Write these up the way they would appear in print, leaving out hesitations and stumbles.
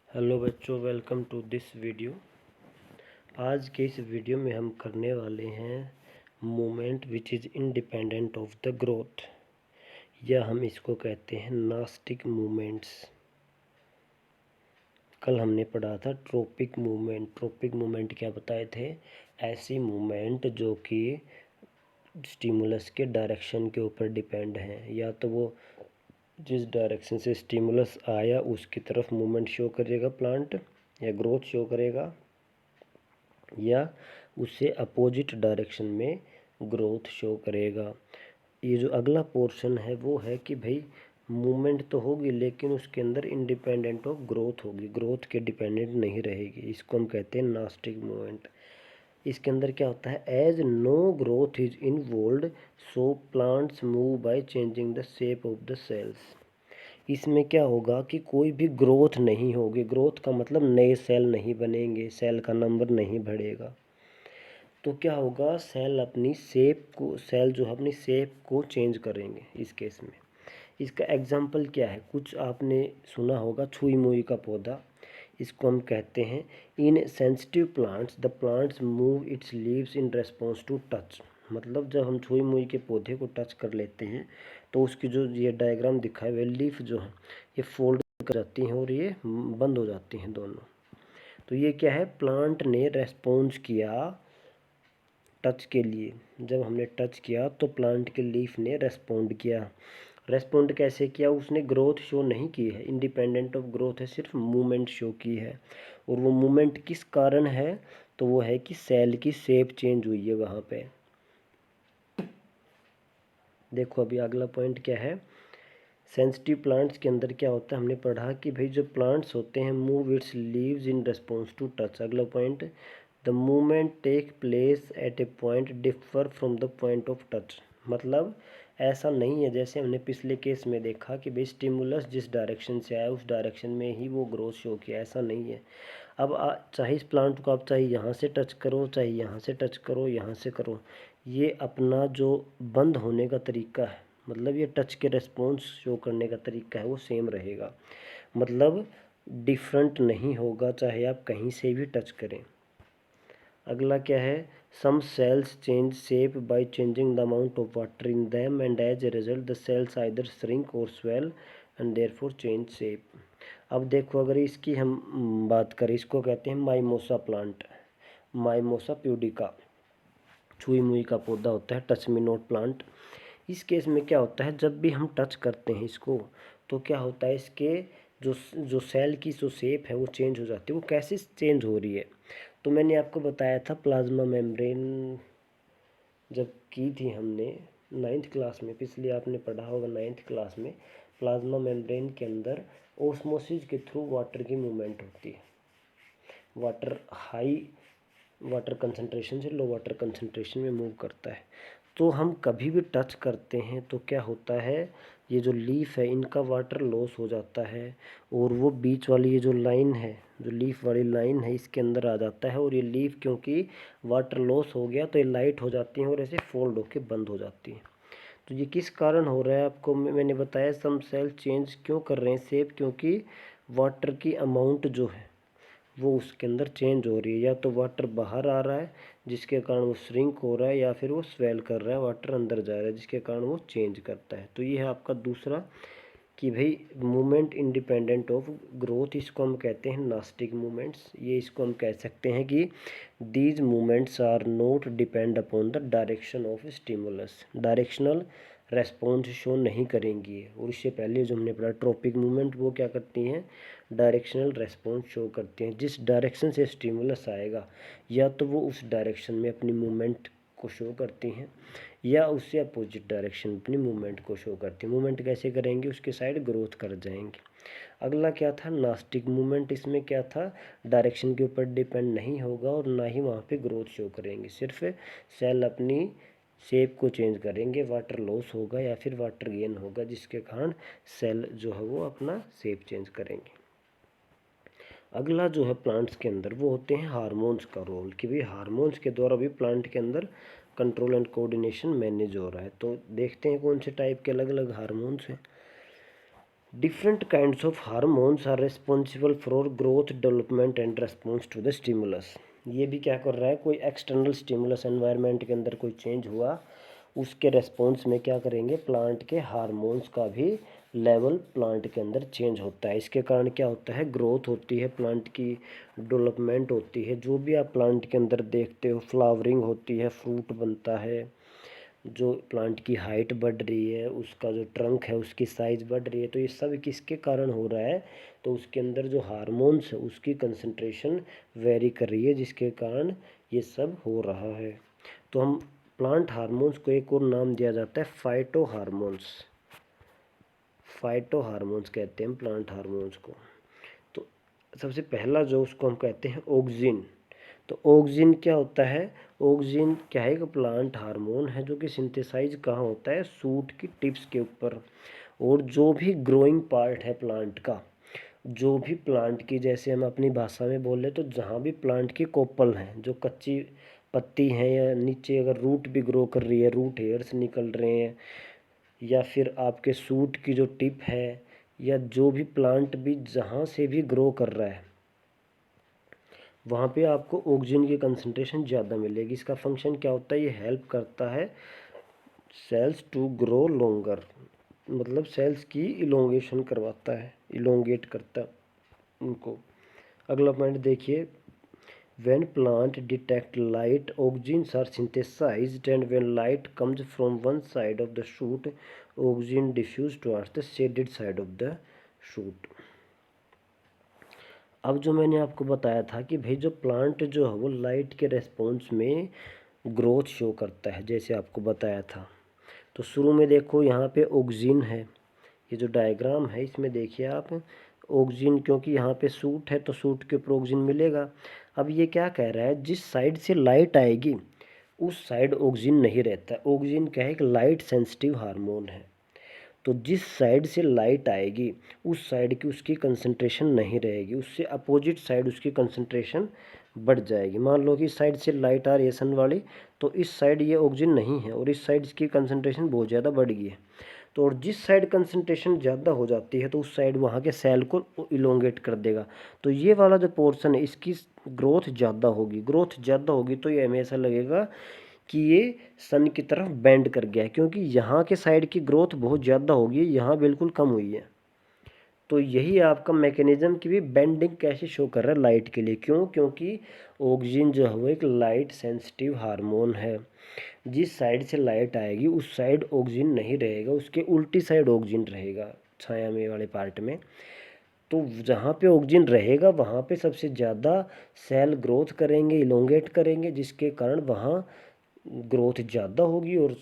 Hello बच्चों, welcome to this video. आज के इस वीडियो में हम करने वाले हैं movement which is independent of the growth, या हम इसको कहते हैं नास्टिक मूवमेंट्स। कल हमने पढ़ा था ट्रोपिक मूवमेंट। ट्रोपिक मूवमेंट क्या बताए थे? ऐसी मूवमेंट जो कि स्टिमुलस के डायरेक्शन के ऊपर डिपेंड हैं, या तो वो जिस डायरेक्शन से स्टिमुलस आया उसकी तरफ मूवमेंट शो करेगा प्लांट, या ग्रोथ शो करेगा, या उससे अपोजिट डायरेक्शन में ग्रोथ शो करेगा। ये जो अगला पोर्शन है वो है कि भाई मूवमेंट तो होगी लेकिन उसके अंदर इंडिपेंडेंट ऑफ ग्रोथ होगी, ग्रोथ के डिपेंडेंट नहीं रहेगी। इसको हम कहते हैं नास्टिक मूवमेंट। इसके अंदर क्या होता है? As no growth is involved so plants move by changing the shape of the cells. इसमें क्या होगा कि कोई भी ग्रोथ नहीं होगी। ग्रोथ का मतलब नए सेल नहीं बनेंगे, सेल का नंबर नहीं बढ़ेगा। तो क्या होगा? सेल अपनी शेप को, सेल जो है अपनी शेप को चेंज करेंगे इस केस में। इसका एग्जाम्पल क्या है? कुछ आपने सुना होगा छुई मुई का पौधा, इसको हम कहते हैं in sensitive plants the plants move its leaves in response to touch. मतलब जब हम छुई मुई के पौधे को टच कर लेते हैं तो उसकी जो ये डायग्राम दिखा है, लीफ जो है ये फोल्ड कर जाती हैं और ये बंद हो जाती हैं दोनों। तो ये क्या है? प्लांट ने रेस्पॉन्स किया टच के लिए। जब हमने टच किया तो प्लांट के लीफ ने रेस्पॉन्ड किया। रेस्पॉन्ड कैसे किया? उसने ग्रोथ शो नहीं की है, इंडिपेंडेंट ऑफ ग्रोथ है, सिर्फ मूवमेंट शो की है। और वो मूवमेंट किस कारण है? तो वो है कि सेल की शेप चेंज हुई है वहाँ पे। देखो अभी अगला पॉइंट क्या है। सेंसिटिव प्लांट्स के अंदर क्या होता है? हमने पढ़ा कि भाई जो प्लांट्स होते हैं move its leaves in response to touch. अगला point, the movement take place at a point differ from the point of touch. मतलब ऐसा नहीं है जैसे हमने पिछले केस में देखा कि भाई स्टिमुलस जिस डायरेक्शन से आया उस डायरेक्शन में ही वो ग्रोथ शो किया, ऐसा नहीं है। अब चाहे इस प्लांट को आप चाहे यहाँ से टच करो, चाहे यहाँ से टच करो, यहाँ से करो, ये अपना जो बंद होने का तरीका है, मतलब ये टच के रेस्पॉन्स शो करने का तरीका है, वो सेम रहेगा। मतलब डिफरेंट नहीं होगा चाहे आप कहीं से भी टच करें। अगला क्या है? Some cells change shape by changing the amount of water in them and as a result the cells either shrink और swell and therefore change shape. अब देखो अगर इसकी हम बात करें, इसको कहते हैं माइमोसा प्लांट, माइमोसा प्यूडिका। छुई मुई का पौधा होता है, टच मी नॉट प्लांट। इस केस में क्या होता है? जब भी हम टच करते हैं इसको तो क्या होता है? इसके जो जो सेल की जो शेप है वो चेंज हो जाती है। वो कैसे चेंज हो रही है? तो मैंने आपको बताया था प्लाज्मा मेम्ब्रेन जब की थी हमने 9th क्लास में, पिछले आपने पढ़ा होगा 9th क्लास में, प्लाज्मा मेम्ब्रेन के अंदर ओस्मोसिस के थ्रू वाटर की मूवमेंट होती है। वाटर हाई वाटर कंसंट्रेशन से लो वाटर कंसंट्रेशन में मूव करता है। तो हम कभी भी टच करते हैं तो क्या होता है? ये जो लीफ है इनका वाटर लॉस हो जाता है, और वो बीच वाली ये जो लाइन है, जो लीफ वाली लाइन है, इसके अंदर आ जाता है। और ये लीफ क्योंकि वाटर लॉस हो गया तो ये लाइट हो जाती हैं और ऐसे फोल्ड होके बंद हो जाती हैं। तो ये किस कारण हो रहा है? आपको मैंने बताया सम सेल चेंज क्यों कर रहे हैं शेप, क्योंकि वाटर की अमाउंट जो है वो उसके अंदर चेंज हो रही है। या तो वाटर बाहर आ रहा है जिसके कारण वो श्रिंक हो रहा है, या फिर वो स्वेल कर रहा है, वाटर अंदर जा रहा है जिसके कारण वो चेंज करता है। तो ये है आपका दूसरा कि भाई मूवमेंट इंडिपेंडेंट ऑफ ग्रोथ, इसको हम कहते हैं नास्टिक मूवमेंट्स। ये इसको हम कह सकते हैं कि these movements are not depend upon the direction of stimulus. Directional response show नहीं करेंगी। और इससे पहले जो हमने पढ़ा ट्रोपिक मूवमेंट, वो क्या करती हैं? डायरेक्शनल रेस्पॉन्स शो करती हैं। जिस डायरेक्शन से स्टिमुलस आएगा या तो वो उस डायरेक्शन में अपनी मूवमेंट को शो करती हैं, या उससे अपोजिट डायरेक्शन अपनी मूवमेंट को शो करती हैं। मूवमेंट कैसे करेंगे? उसके साइड ग्रोथ कर जाएंगे। अगला क्या था? Nastic movement. इसमें क्या था? डायरेक्शन के ऊपर डिपेंड नहीं होगा और ना ही वहाँ पे ग्रोथ शो करेंगे, सिर्फ सेल अपनी शेप को चेंज करेंगे। वाटर लॉस होगा या फिर वाटर गेन होगा जिसके कारण सेल जो है वो अपना शेप चेंज करेंगे। अगला जो है प्लांट्स के अंदर वो होते हैं हार्मोन्स का रोल, कि भाई हार्मोन्स के द्वारा भी प्लांट के अंदर कंट्रोल एंड कोऑर्डिनेशन मैनेज हो रहा है। तो देखते हैं कौन से टाइप के अलग अलग हार्मोन्स हैं। Different kinds of hormones are responsible for growth development and response to the stimulus. ये भी क्या कर रहा है, कोई एक्सटर्नल स्टिमुलस एनवायरनमेंट के अंदर कोई चेंज हुआ, उसके रेस्पॉन्स में क्या करेंगे, प्लांट के हार्मोन्स का भी लेवल प्लांट के अंदर चेंज होता है। इसके कारण क्या होता है, ग्रोथ होती है, प्लांट की डेवलपमेंट होती है। जो भी आप प्लांट के अंदर देखते हो, फ्लावरिंग होती है, फ्रूट बनता है, जो प्लांट की हाइट बढ़ रही है, उसका जो ट्रंक है उसकी साइज़ बढ़ रही है, तो ये सब किसके कारण हो रहा है, तो उसके अंदर जो हार्मोन्स है उसकी कंसंट्रेशन वेरी कर रही है, जिसके कारण ये सब हो रहा है। तो हम प्लांट हार्मोन्स को एक और नाम दिया जाता है फाइटो हार्मोन्स। फाइटो हार्मोन्स कहते हैं प्लांट हार्मोन्स को। तो सबसे पहला जो उसको हम कहते हैं ऑक्सिन। तो ऑक्सिन क्या होता है, ऑक्सिन क्या है, एक प्लांट हार्मोन है जो कि सिंथेसाइज कहाँ होता है, सूट की टिप्स के ऊपर। और जो भी ग्रोइंग पार्ट है प्लांट का, जो भी प्लांट की, जैसे हम अपनी भाषा में बोले तो जहाँ भी प्लांट की कोपल हैं, जो कच्ची पत्ती हैं, या नीचे अगर रूट भी ग्रो कर रही है, रूट हेयर्स निकल रहे हैं, या फिर आपके सूट की जो टिप है, या जो भी प्लांट भी जहाँ से भी ग्रो कर रहा है, वहाँ पे आपको ऑक्सीजन की कंसंट्रेशन ज़्यादा मिलेगी। इसका फंक्शन क्या होता है, ये हेल्प करता है सेल्स टू ग्रो लॉन्गर, मतलब सेल्स की इलोंगेशन करवाता है, इलोंगेट करता है उनको। अगला पॉइंट देखिए, when plant detect light, oxygens are synthesized, and when light comes from one side of the shoot, oxygen diffuse towards the shaded side of the shoot। अब जो मैंने आपको बताया था कि भाई जो प्लांट जो है वो लाइट के रेस्पॉन्स में ग्रोथ शो करता है, जैसे आपको बताया था। तो शुरू में देखो यहाँ पे ऑक्सीजन है, ये जो डायग्राम है इसमें देखिए आप, ऑक्सीजन, क्योंकि यहाँ पे सूट है तो सूट के ऊपर ऑक्सीजन मिलेगा। अब ये क्या कह रहा है, जिस साइड से लाइट आएगी उस साइड ऑक्सीजन नहीं रहता। ऑक्सीजन क्या है, एक लाइट सेंसिटिव हार्मोन है। तो जिस साइड से लाइट आएगी उस साइड की उसकी कंसंट्रेशन नहीं रहेगी, उससे अपोजिट साइड उसकी कंसंट्रेशन बढ़ जाएगी। मान लो कि इस साइड से लाइट आ रही है सन वाली, तो इस साइड ये ऑक्सीजन नहीं है और इस साइड इसकी कंसंट्रेशन बहुत ज़्यादा बढ़ गई है। तो और जिस साइड कंसंट्रेशन ज़्यादा हो जाती है तो उस साइड वहाँ के सेल को इलोंगेट कर देगा। तो ये वाला जो पोर्शन है इसकी ग्रोथ ज़्यादा होगी, ग्रोथ ज़्यादा होगी तो ये हमें ऐसा लगेगा कि ये सन की तरफ बेंड कर गया है, क्योंकि यहाँ के साइड की ग्रोथ बहुत ज़्यादा होगी, यहाँ बिल्कुल कम हुई है। तो यही आपका मैकेनिज्म की भी बेंडिंग कैसे शो कर रहा है लाइट के लिए, क्यों, क्योंकि ऑक्सीजन जो है वो एक लाइट सेंसिटिव हार्मोन है। जिस साइड से लाइट आएगी उस साइड ऑक्सीजन नहीं रहेगा, उसके उल्टी साइड ऑक्सीजन रहेगा छाया में वाले पार्ट में। तो जहाँ पे ऑक्सीजन रहेगा वहाँ पे सबसे ज़्यादा सेल ग्रोथ करेंगे, इलोंगेट करेंगे, जिसके कारण वहाँ ग्रोथ ज़्यादा होगी और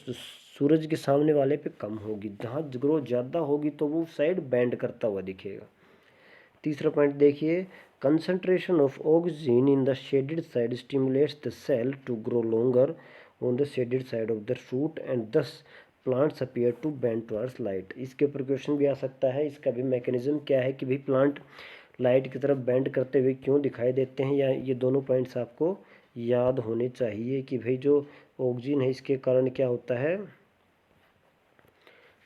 सूरज के सामने वाले पे कम होगी। जहाँ ग्रोथ ज़्यादा होगी तो वो साइड बैंड करता हुआ दिखेगा। तीसरा पॉइंट देखिए, concentration of oxygen in the shaded side stimulates the cell to grow longer on the shaded side of the shoot and thus plants appear to bend towards light. इसके ऊपर question भी आ सकता है, इसका भी मैकेनिज्म क्या है कि भाई प्लांट लाइट की तरफ बेंड करते हुए क्यों दिखाई देते हैं, या ये दोनों पॉइंट्स आपको याद होने चाहिए कि भाई जो ऑक्सीजन है इसके कारण क्या होता है,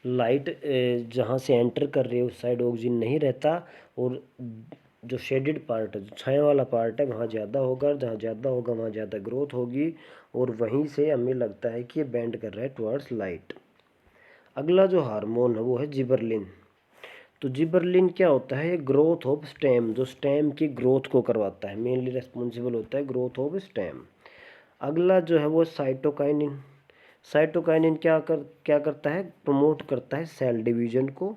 लाइट जहाँ से एंटर कर रही है उस साइड ऑक्सीजन नहीं रहता, और जो शेडेड पार्ट है, जो छाया वाला पार्ट है, वहाँ ज़्यादा होगा, जहाँ ज़्यादा होगा वहाँ ज़्यादा ग्रोथ होगी, और वहीं से हमें लगता है कि ये बेंड कर रहा है टुवर्ड्स लाइट। अगला जो हार्मोन है वो है जिबरलिन। तो जिबरलिन क्या होता है, ग्रोथ ऑफ स्टेम, जो स्टेम की ग्रोथ को करवाता है, मेनली रेस्पॉन्सिबल होता है ग्रोथ ऑफ स्टेम। अगला जो है वो साइटोकाइनिन। साइटोकाइनिन क्या करता है, प्रमोट करता है सेल डिवीजन को।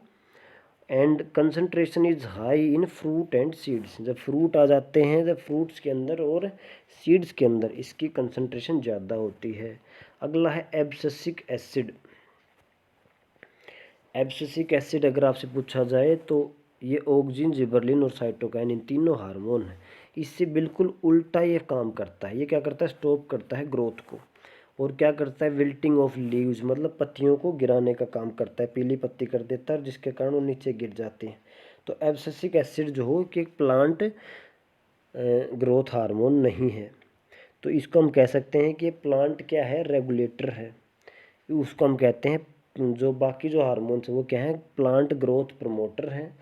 And concentration is high in fruit and seeds, जब फ्रूट आ जाते हैं, जब फ्रूट्स के अंदर और सीड्स के अंदर इसकी कंसंट्रेशन ज़्यादा होती है। अगला है एब्सिसिक एसिड। एब्सिसिक एसिड अगर आपसे पूछा जाए तो ये ऑक्सीजन, जिबरलिन और साइटोकाइनिन तीनों हार्मोन है, इससे बिल्कुल उल्टा ये काम करता है। ये क्या करता है, स्टॉप करता है ग्रोथ को, और क्या करता है, विल्टिंग ऑफ लीव्स, मतलब पत्तियों को गिराने का काम करता है, पीली पत्ती कर देता है जिसके कारण वो नीचे गिर जाती हैं। तो एब्सिसिक एसिड जो हो कि प्लांट ग्रोथ हार्मोन नहीं है, तो इसको हम कह सकते हैं कि प्लांट क्या है, रेगुलेटर है। उसको हम कहते हैं जो बाकी जो हार्मोन्स हैं वो क्या है, प्लांट ग्रोथ प्रमोटर हैं,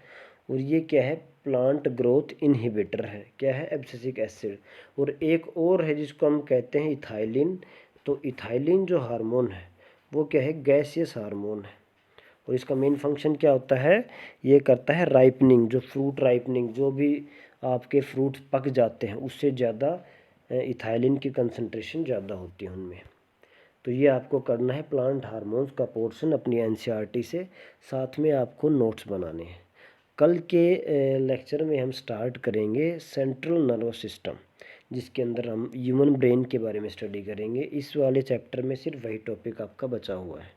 और ये क्या है, प्लांट ग्रोथ इनहिबिटर है, क्या है, एब्सिसिक एसिड। और एक और है जिसको हम कहते हैं इथाइलिन। तो इथाइलिन जो हार्मोन है वो क्या है, गैसियस हार्मोन है, और इसका मेन फंक्शन क्या होता है, ये करता है राइपनिंग, जो फ्रूट राइपनिंग, जो भी आपके फ्रूट पक जाते हैं उससे ज़्यादा इथाइलिन की कंसंट्रेशन ज़्यादा होती है उनमें। तो ये आपको करना है प्लांट हार्मोन्स का पोर्शन अपनी एनसीईआरटी से, साथ में आपको नोट्स बनाने हैं। कल के लेक्चर में हम स्टार्ट करेंगे सेंट्रल नर्वस सिस्टम, जिसके अंदर हम ह्यूमन ब्रेन के बारे में स्टडी करेंगे। इस वाले चैप्टर में सिर्फ वही टॉपिक आपका बचा हुआ है।